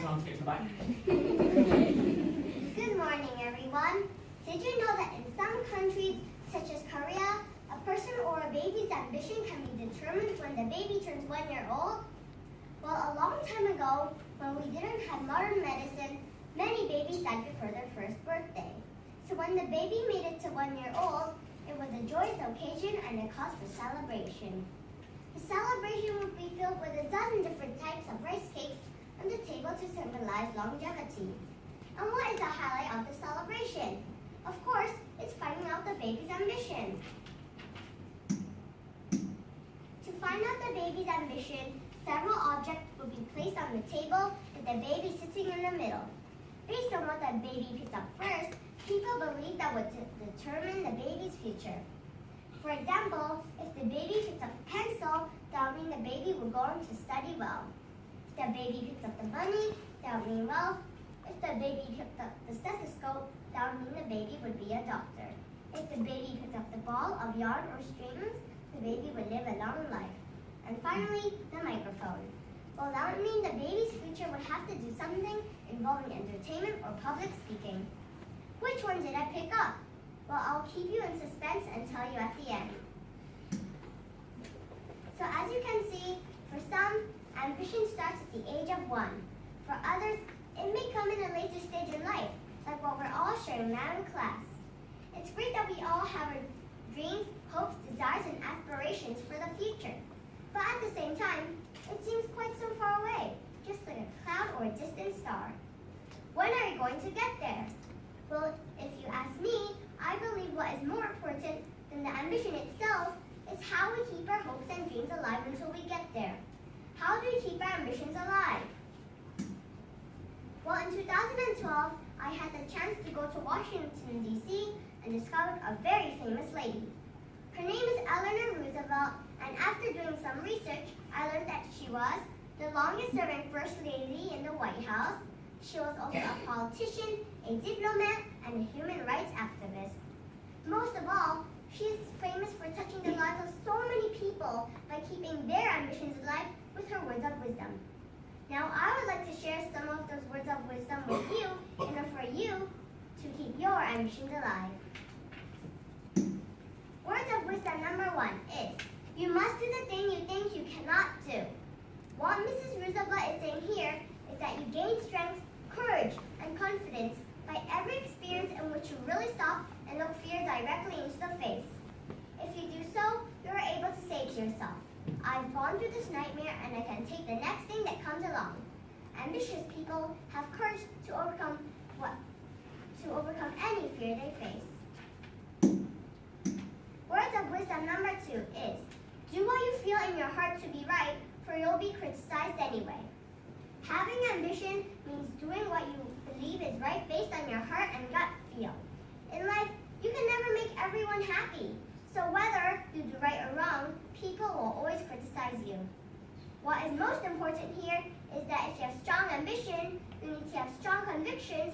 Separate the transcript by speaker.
Speaker 1: sounds good. Bye.
Speaker 2: Good morning, everyone. Did you know that in some countries, such as Korea, a person or a baby's ambition can be determined when the baby turns 1 year old? Well, a long time ago, when we didn't have modern medicine, many babies died before their first birthday. So when the baby made it to 1 year old, it was a joyous occasion and a cause for celebration. The celebration would be filled with a dozen different types of rice cakes on the table to symbolize longevity. And what is the highlight of the celebration? Of course, it's finding out the baby's ambition. To find out the baby's ambition, several objects will be placed on the table with the baby sitting in the middle. Based on what the baby picked up first, people believe that would determine the baby's future. For example, if the baby picked up a pencil, that would mean the baby would go on to study well. If the baby picked up the bunny, that would mean wealth. If the baby picked up the stethoscope, that would mean the baby would be a doctor. If the baby picked up the ball of yarn or strings, the baby would live a long life. And finally, the microphone. Well, that would mean the baby's future would have to do something involving entertainment or public speaking. Which one did I pick up? Well, I'll keep you in suspense and tell you at the end. So as you can see, for some, ambition starts at the age of 1. For others, it may come in a later stage in life, like what we're all sharing now in class. It's great that we all have our dreams, hopes, desires, and aspirations for the future. But at the same time, it seems quite so far away, just like a cloud or a distant star. When are we going to get there? Well, if you ask me, I believe what is more important than the ambition itself is how we keep our hopes and dreams alive until we get there. How do we keep our ambitions alive? Well, in 2012, I had the chance to go to Washington, D.C. and discovered a very famous lady. Her name is Eleanor Roosevelt, and after doing some research, I learned that she was the longest-serving First Lady in the White House. She was also a politician, a diplomat, and a human rights activist. Most of all, she is famous for touching the lives of so many people by keeping their ambitions alive with her words of wisdom. Now, I would like to share some of those words of wisdom with you in order for you to keep your ambitions alive. Words of wisdom number 1 is, you must do the thing you think you cannot do. What Mrs. Roosevelt is saying here is that you gain strength, courage, and confidence by every experience in which you really stop and look fear directly into the face. If you do so, you are able to say to yourself, I've gone through this nightmare and I can take the next thing that comes along. Ambitious people have courage to overcome any fear they face. Words of wisdom number 2 is, do what you feel in your heart to be right, for you'll be criticized anyway. Having ambition means doing what you believe is right based on your heart and gut feel. In life, you can never make everyone happy. So whether you do right or wrong, people will always criticize you. What is most important here is that if you have strong ambition, you need to have strong convictions